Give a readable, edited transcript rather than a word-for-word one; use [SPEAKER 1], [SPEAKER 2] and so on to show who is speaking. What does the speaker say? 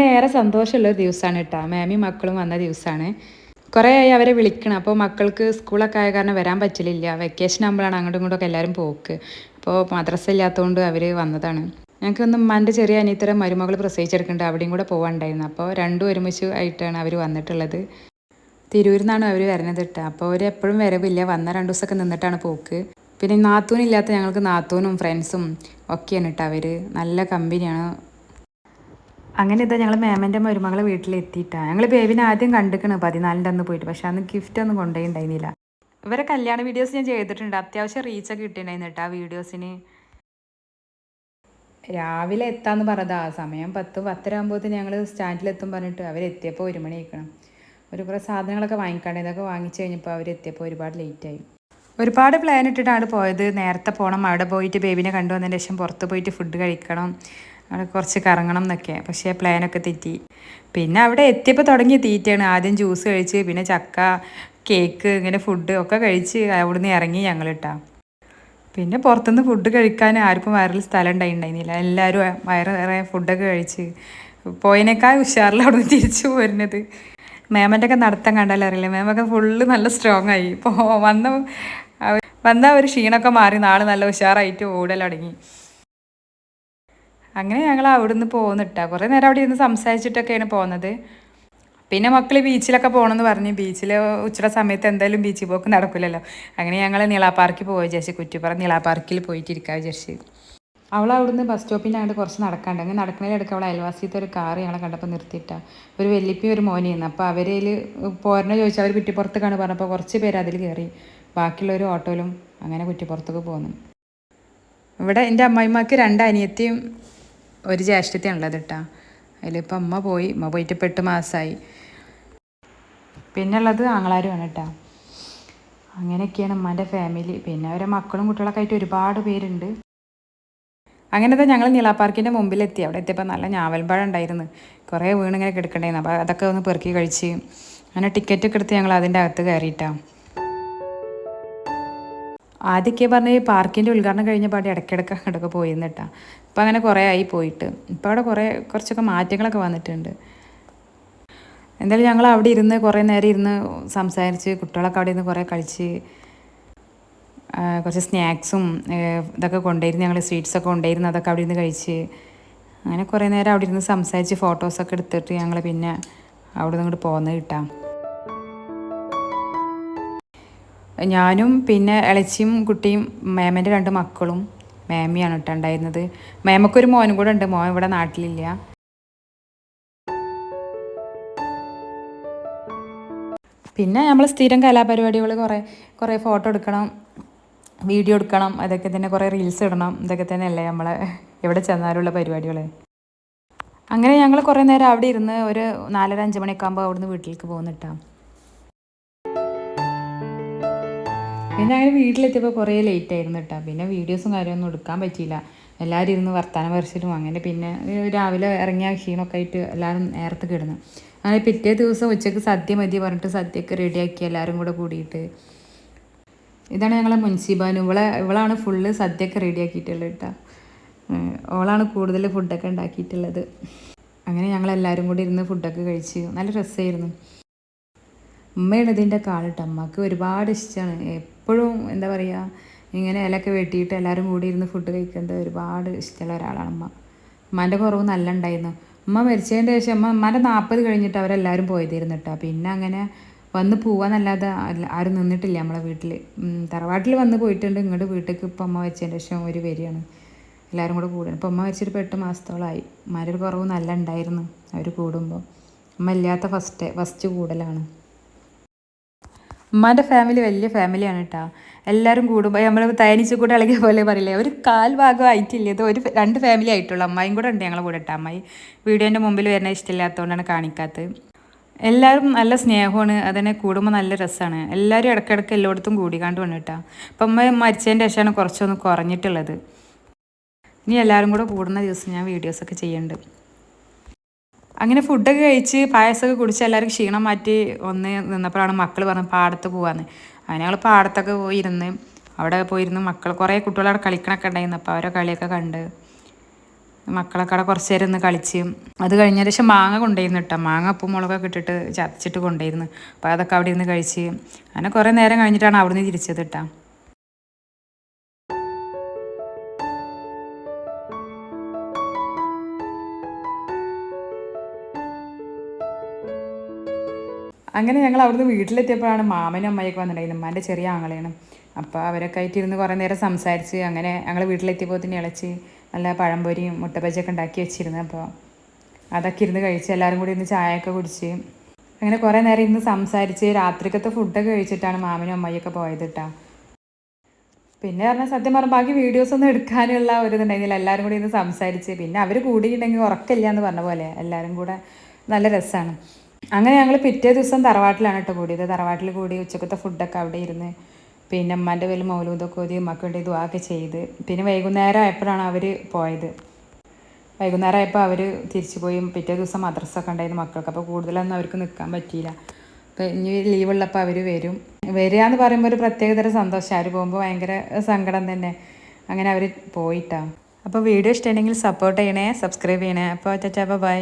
[SPEAKER 1] നേരെ സന്തോഷമുള്ളൊരു ദിവസമാണ് കേട്ടോ. മാമിയും മക്കളും വന്ന ദിവസമാണ്. കുറേ ആയി അവരെ വിളിക്കണം. അപ്പോൾ മക്കൾക്ക് സ്കൂളൊക്കെ ആയ കാരണം വരാൻ പറ്റലില്ല. വെക്കേഷൻ ആകുമ്പോഴാണ് അങ്ങോട്ടും ഇങ്ങോട്ടൊക്കെ എല്ലാവരും പോക്ക്. അപ്പോൾ മദ്രസ ഇല്ലാത്തതുകൊണ്ട് അവർ വന്നതാണ്. ഞങ്ങൾക്കൊന്ന് ഉമ്മാൻ്റെ ചെറിയ അനിയത്തിയുടെ മരുമകൾ പ്രസവിച്ചെടുക്കുന്നുണ്ട്. അവിടെയും കൂടെ പോകാനുണ്ടായിരുന്നു. അപ്പോൾ രണ്ടും ഒരുമിച്ച് ആയിട്ടാണ് അവർ വന്നിട്ടുള്ളത്. തിരൂരിൽ നിന്നാണ് അവർ വരുന്നത് കേട്ടോ. അപ്പോൾ അവർ എപ്പോഴും വരവില്ല. വന്ന 2 ദിവസമൊക്കെ നിന്നിട്ടാണ് പോക്ക്. പിന്നെ നാത്തൂനില്ലാത്ത ഞങ്ങൾക്ക് നാത്തൂനും ഫ്രണ്ട്സും ഒക്കെയാണ് കേട്ടോ. അവർ നല്ല കമ്പനിയാണ്. അങ്ങനെ ഇതാ ഞങ്ങൾ മേമൻ്റെ മരുമകളെ വീട്ടിലെത്തിയിട്ടാണ്. ഞങ്ങൾ ബേബിനെ ആദ്യം കണ്ടിക്കണ് 14ൻ്റെ അന്ന് പോയിട്ട്. പക്ഷെ അന്ന് ഗിഫ്റ്റ് ഒന്നും കൊണ്ടുപോയിണ്ടായിരുന്നില്ല. ഇവരെ കല്യാണ വീഡിയോസ് ഞാൻ ചെയ്തിട്ടുണ്ട്. അത്യാവശ്യം റീച്ചൊക്കെ കിട്ടിയിട്ടുണ്ടായിരുന്നു കേട്ടോ ആ വീഡിയോസിന്. രാവിലെ എത്താമെന്ന് പറഞ്ഞതാ. സമയം 10-10:30 ആകുമ്പോഴത്തേന് ഞങ്ങൾ സ്റ്റാൻഡിലെത്തും പറഞ്ഞിട്ട് അവരെത്തിയപ്പോൾ 1 മണി ആയിക്കണം. കുറേ സാധനങ്ങളൊക്കെ വാങ്ങിക്കാണ്ട് ഇതൊക്കെ വാങ്ങിച്ചു കഴിഞ്ഞപ്പോൾ അവരെത്തിയപ്പോൾ ഒരുപാട് ലേറ്റായി. ഒരുപാട് പ്ലാൻ ഇട്ടിട്ടാണ് പോയത്. നേരത്തെ പോകണം, അവിടെ പോയിട്ട് ബേബിനെ കണ്ടുവന്നതിന് ശേഷം പുറത്ത് പോയിട്ട് ഫുഡ് കഴിക്കണം, അവിടെ കുറച്ച് കറങ്ങണം എന്നൊക്കെ. പക്ഷേ പ്ലാനൊക്കെ തെറ്റി. പിന്നെ അവിടെ എത്തിയപ്പോൾ തുടങ്ങിയ തീറ്റയാണ്. ആദ്യം ജ്യൂസ് കഴിച്ച്, പിന്നെ ചക്ക, കേക്ക്, ഇങ്ങനെ ഫുഡ് ഒക്കെ കഴിച്ച് അവിടുന്ന് ഇറങ്ങി ഞങ്ങൾ കേട്ടോ. പിന്നെ പുറത്തുനിന്ന് ഫുഡ് കഴിക്കാൻ ആർക്കും വയറിൽ സ്ഥലം ഉണ്ടായിരുന്നില്ല. എല്ലാവരും വയറ് ഫുഡൊക്കെ കഴിച്ച് പോയതിനേക്കാൾ ഉഷാറിൽ അവിടുന്ന് തിരിച്ചു പോരുന്നത്. മേമൻ്റെ ഒക്കെ നടത്തം കണ്ടാലും അറിയില്ല. മേമൊക്കെ ഫുള്ള് നല്ല സ്ട്രോങ് ആയി. ഇപ്പോൾ വന്ന ഒരു ക്ഷീണമൊക്കെ മാറി നാളെ നല്ല ഉഷാറായിട്ട് ഓടൽ തുടങ്ങി. അങ്ങനെ ഞങ്ങൾ അവിടുന്ന് പോകുന്നിട്ടാ. കുറേ നേരം അവിടെ ഇരുന്ന് സംസാരിച്ചിട്ടൊക്കെയാണ് പോകുന്നത്. പിന്നെ മക്കൾ ബീച്ചിലൊക്കെ പോകണമെന്ന് പറഞ്ഞ്, ബീച്ചിൽ ഉച്ചയുടെ സമയത്ത് എന്തായാലും ബീച്ചിൽ പോക്ക് നടക്കില്ലല്ലോ. അങ്ങനെ ഞങ്ങൾ നീളാ പാർക്കിൽ പോയി വിചാരിച്ച്, കുറ്റിപ്പുറം നീളാ പാർക്കിൽ പോയിട്ടിരിക്കാൻ വിചാരിച്ച്. അവൾ അവിടുന്ന് ബസ് സ്റ്റോപ്പിൽ അങ്ങോട്ട് കുറച്ച് നടക്കാണ്ട്. അങ്ങനെ നടക്കുന്നതിലെടുക്കുക അവൾ അയൽവാസിയത്തെ ഒരു കാറ് ഞങ്ങളെ കണ്ടപ്പോൾ നിർത്തിയിട്ടാ. ഒരു വെല്ലിപ്പി ഒരു മോനിന്ന്. അപ്പോൾ അവരിൽ പോരണോ ചോദിച്ചാൽ അവർ കുറ്റിപ്പുറത്തേക്കാണ് പറഞ്ഞപ്പോൾ കുറച്ച് പേര് അതിൽ കയറി. ബാക്കിയുള്ളൊരു ഓട്ടോയിലും അങ്ങനെ കുറ്റിപ്പുറത്തേക്ക് പോന്നു. ഇവിടെ എൻ്റെ അമ്മായിമ്മക്ക് 2 അനിയത്തിയും 1 ജ്യേഷ്ഠത്തെയും ഉള്ളത് കേട്ടോ. അതിലിപ്പോൾ അമ്മ പോയിട്ട് ഇപ്പോൾ 8 മാസമായി. പിന്നെ ഉള്ളത് ആങ്ങളാരുമാണ് കേട്ടോ. അങ്ങനെയൊക്കെയാണ് ഉമ്മാൻ്റെ ഫാമിലി. പിന്നെ അവരെ മക്കളും കുട്ടികളൊക്കെ ആയിട്ട് ഒരുപാട് പേരുണ്ട്. അങ്ങനത്തെ ഞങ്ങൾ നീളാ പാർക്കിൻ്റെ മുമ്പിലെത്തി. അവിടെ എത്തിയപ്പോൾ നല്ല ഞാവൽപ്പഴം ഉണ്ടായിരുന്നു. കുറേ വീണിങ്ങനെ കിടക്കണ്ടായിരുന്നു. അപ്പോൾ അതൊക്കെ ഒന്ന് പെറുക്കി കഴിച്ച് അങ്ങനെ ടിക്കറ്റൊക്കെ എടുത്ത് ഞങ്ങൾ അതിൻ്റെ അകത്ത് കയറിയിട്ടാണ്. ആദ്യമൊക്കെ പറഞ്ഞ് പാർക്കിൻ്റെ ഉദ്ഘാടനം കഴിഞ്ഞ പാടി ഇടയ്ക്കിടയ്ക്ക് അങ്ങോട്ടൊക്കെ പോയിരുന്നു കേട്ടോ. ഇപ്പം അങ്ങനെ കുറേ ആയി പോയിട്ട്. ഇപ്പം അവിടെ കുറച്ചൊക്കെ മാറ്റങ്ങളൊക്കെ വന്നിട്ടുണ്ട്. എന്തായാലും ഞങ്ങൾ അവിടെ ഇരുന്ന് കുറേ നേരം ഇരുന്ന് സംസാരിച്ച്, കുട്ടികളൊക്കെ അവിടെ ഇരുന്ന് കുറേ കളിച്ച്, കുറച്ച് സ്നാക്സും ഇതൊക്കെ കൊണ്ടുവരുന്നു. ഞങ്ങൾ സ്വീറ്റ്സൊക്കെ കൊണ്ടുവരുന്നു. അതൊക്കെ അവിടെ ഇരുന്ന് കഴിച്ച് അങ്ങനെ കുറേ നേരം അവിടെ ഇരുന്ന് സംസാരിച്ച് ഫോട്ടോസൊക്കെ എടുത്തിട്ട് ഞങ്ങൾ പിന്നെ അവിടെ നിന്ന് ഇങ്ങോട്ട് പോകുന്നത് കിട്ടാം. ഞാനും പിന്നെ ഇളച്ചിയും കുട്ടിയും മേമൻ്റെ 2 മക്കളും മേമയാണ് കേട്ടോ ഉണ്ടായിരുന്നത്. മേമക്കൊരു മോനും കൂടെ ഉണ്ട്. മോൻ ഇവിടെ നാട്ടിലില്ല. പിന്നെ നമ്മൾ സ്ഥിരം കലാപരിപാടികൾ കുറേ ഫോട്ടോ എടുക്കണം, വീഡിയോ എടുക്കണം, അതൊക്കെ തന്നെ. കുറേ റീൽസ് ഇടണം. ഇതൊക്കെ തന്നെയല്ലേ നമ്മളെ എവിടെ ചെന്നാലുള്ള പരിപാടികൾ. അങ്ങനെ ഞങ്ങൾ കുറേ നേരം അവിടെ ഇരുന്ന് ഒരു 4:30-5 മണിയൊക്കെ ആകുമ്പോൾ അവിടുന്ന് വീട്ടിലേക്ക് പോകുന്നിട്ടാണ്. പിന്നെ അങ്ങനെ വീട്ടിലെത്തിയപ്പോൾ കുറേ ലേറ്റ് ആയിരുന്നു കേട്ടോ. പിന്നെ വീഡിയോസും കാര്യമൊന്നും എടുക്കാൻ പറ്റിയില്ല. എല്ലാവരും ഇരുന്ന് വർത്താനം പറിച്ചിട്ടും അങ്ങനെ പിന്നെ രാവിലെ ഇറങ്ങിയ ക്ഷീണമൊക്കെ ആയിട്ട് എല്ലാവരും നേരത്തെ കിടന്നു. അങ്ങനെ പിറ്റേ ദിവസം ഉച്ചയ്ക്ക് സദ്യ മതി പറഞ്ഞിട്ട് സദ്യയൊക്കെ റെഡിയാക്കി എല്ലാവരും കൂടെ കൂടിയിട്ട്. ഇതാണ് ഞങ്ങളെ മുൻസിബാനു. ഇവളാണ് ഫുള്ള് സദ്യയൊക്കെ റെഡിയാക്കിയിട്ടുള്ളത് കേട്ടോ. ഓളാണ് കൂടുതൽ ഫുഡൊക്കെ ഉണ്ടാക്കിയിട്ടുള്ളത്. അങ്ങനെ ഞങ്ങളെല്ലാവരും കൂടി ഇരുന്ന് ഫുഡൊക്കെ കഴിച്ച് നല്ല രസമായിരുന്നു. ഉമ്മയാണ് ഇതിൻ്റെ കാളിട്ട്. അമ്മക്ക് ഒരുപാട് ഇഷ്ടമാണ്. എപ്പോഴും എന്താ പറയുക, ഇങ്ങനെ ഇലയൊക്കെ വെട്ടിയിട്ട് എല്ലാവരും കൂടി ഇരുന്ന് ഫുഡ് കഴിക്കുന്നത് ഒരുപാട് ഇഷ്ടമുള്ള ഒരാളാണ് അമ്മ. ഉമ്മാൻ്റെ കുറവ് നല്ല ഉണ്ടായിരുന്നു. ഉമ്മ മരിച്ചതിൻ്റെ ശേഷം ഉമ്മാൻ്റെ 40 കഴിഞ്ഞിട്ട് അവരെല്ലാവരും പോയതായിരുന്നു കേട്ടോ. പിന്നെ അങ്ങനെ വന്ന് പോവാന്നല്ലാതെ ആരും നിന്നിട്ടില്ല നമ്മളെ വീട്ടിൽ. തറവാട്ടിൽ വന്ന് പോയിട്ടുണ്ട്. ഇങ്ങോട്ട് വീട്ടിലേക്ക് ഇപ്പം അമ്മ മരിച്ചതിൻ്റെ ശേഷം ഒരു വരികയാണ് എല്ലാവരും കൂടെ കൂടുന്നത്. ഇപ്പോൾ അമ്മ മരിച്ചിട്ട് ഇപ്പോൾ 8 മാസത്തോളമായി. ഉമ്മാൻ്റെ ഒരു കുറവ് നല്ല ഉണ്ടായിരുന്നു അവർ കൂടുമ്പോൾ. അമ്മ ഇല്ലാത്ത ഫസ്റ്റ് കൂടലാണ്. ഉമ്മാൻ്റെ ഫാമിലി വലിയ ഫാമിലിയാണ് കേട്ടോ. എല്ലാവരും കൂടുമ്പോൾ നമ്മൾ തേനീച്ച കൂടെ ഇളകിയ പോലെ പറയില്ലേ, ഒരു 1/4 ഭാഗം ആയിട്ടില്ല. ഇത് 2 ഫാമിലി ആയിട്ടുള്ളൂ. അമ്മായിയും കൂടെ ഉണ്ട് ഞങ്ങളെ കൂടെ കേട്ടോ. അമ്മായി വീഡിയോൻ്റെ മുമ്പിൽ വരുന്ന ഇഷ്ടമില്ലാത്തതുകൊണ്ടാണ് കാണിക്കാത്തത്. എല്ലാവരും നല്ല സ്നേഹമാണ്. അതിനെ കൂടുമ്പോൾ നല്ല രസമാണ്. എല്ലാവരും ഇടയ്ക്കിടയ്ക്ക് എല്ലായിടത്തും കൂടിക്കാണ്ട് വന്നു കേട്ടോ. അപ്പം അമ്മ മരിച്ചതിൻ്റെ ശേഷമാണ് കുറച്ചൊന്ന് കുറഞ്ഞിട്ടുള്ളത്. ഇനി എല്ലാവരും കൂടെ കൂടുന്ന ദിവസം ഞാൻ വീഡിയോസൊക്കെ ചെയ്യുന്നുണ്ട്. അങ്ങനെ ഫുഡൊക്കെ കഴിച്ച് പായസമൊക്കെ കുടിച്ച് എല്ലാവർക്കും ക്ഷീണം മാറ്റി ഒന്ന് നിന്നപ്പോഴാണ് മക്കൾ പറഞ്ഞത് പാടത്ത് പോകാമെന്ന്. അങ്ങനെ ഞങ്ങൾ പാടത്തൊക്കെ അവിടെ പോയിരുന്ന് കുറേ കുട്ടികളവിടെ കളിക്കണൊക്കെ ഉണ്ടായിരുന്നു. അപ്പോൾ അവരെ കളിയൊക്കെ കണ്ട് മക്കളൊക്കെ അവിടെ കുറച്ച് നേരം ഒന്ന് കളിച്ച് അത് കഴിഞ്ഞ ശേഷം മാങ്ങ കൊണ്ടുപോയിരുന്നു കേട്ടോ. മാങ്ങ ഉപ്പും മുളകൊക്കെ ഇട്ടിട്ട് ചതച്ചിട്ട് കൊണ്ടുപോയിരുന്നു. അപ്പോൾ അതൊക്കെ അവിടെ ഇരുന്ന് കഴിച്ച് അങ്ങനെ കുറേ നേരം കഴിഞ്ഞിട്ടാണ് അവിടുന്ന് തിരിച്ചത് കേട്ടോ. അങ്ങനെ ഞങ്ങൾ അവിടുന്ന് വീട്ടിലെത്തിയപ്പോഴാണ് മാമനും അമ്മയൊക്കെ വന്നിട്ടുണ്ടായിരുന്നു. ഉമ്മാൻ്റെ ചെറിയ ആങ്ങളെയാണ്. അപ്പോൾ അവരൊക്കെ ആയിട്ട് ഇരുന്ന് കുറേ നേരം സംസാരിച്ച് അങ്ങനെ ഞങ്ങൾ വീട്ടിലെത്തിയപ്പോൾ തന്നെ ഇളച്ച് നല്ല പഴംപൊരിയും മുട്ടബജിയൊക്കെ ഉണ്ടാക്കി വെച്ചിരുന്നു. അപ്പോൾ അതൊക്കെ ഇരുന്ന് കഴിച്ച് എല്ലാവരും കൂടി ഇരുന്ന് ചായയൊക്കെ കുടിച്ച് അങ്ങനെ കുറേ നേരം ഇരുന്ന് സംസാരിച്ച് രാത്രിക്കത്തെ ഫുഡൊക്കെ കഴിച്ചിട്ടാണ് മാമനും അമ്മയൊക്കെ പോയത് കേട്ടോ. പിന്നെ പറഞ്ഞാൽ സത്യം പറഞ്ഞാൽ ബാക്കി വീഡിയോസൊന്നും എടുക്കാനുള്ള ഒരു ഇതുണ്ടായിരുന്നില്ല. എല്ലാവരും കൂടി ഇരുന്ന് സംസാരിച്ച് പിന്നെ അവർ കൂടിയിട്ടുണ്ടെങ്കിൽ ഉറക്കില്ല എന്ന് പറഞ്ഞ പോലെ എല്ലാവരും കൂടെ നല്ല രസമാണ്. അങ്ങനെ ഞങ്ങൾ പിറ്റേ ദിവസം തറവാട്ടിലാണ് കേട്ടോ കൂടിയത്. തറവാട്ടിൽ കൂടി ഉച്ചക്കത്തെ ഫുഡൊക്കെ അവിടെ ഇരുന്ന് പിന്നെ ഉമ്മാൻ്റെ പേരിൽ മൗലൂദൊക്കെ ഓതി ഉമ്മക്ക് വേണ്ടി ദുആക്കെ ചെയ്ത് പിന്നെ വൈകുന്നേരം ആയപ്പോഴാണ് അവർ പോയത്. വൈകുന്നേരം ആയപ്പോൾ അവർ തിരിച്ചു പോയി. പിറ്റേ ദിവസം മദ്രസൊക്കെ ഉണ്ടായിരുന്നു മക്കൾക്ക്. അപ്പോൾ കൂടുതലൊന്നും അവർക്ക് നിൽക്കാൻ പറ്റിയില്ല. അപ്പോൾ ഇനി ലീവുള്ളപ്പോൾ അവർ വരിക എന്ന് പറയുമ്പോൾ ഒരു പ്രത്യേകതരം സന്തോഷം. അവർ പോകുമ്പോൾ ഭയങ്കര സങ്കടം തന്നെ. അങ്ങനെ അവർ പോയിട്ടാണ്. അപ്പോൾ വീഡിയോ ഇഷ്ടമുണ്ടെങ്കിൽ സപ്പോർട്ട് ചെയ്യണേ, സബ്സ്ക്രൈബ് ചെയ്യണേ. അപ്പോൾ ബൈ.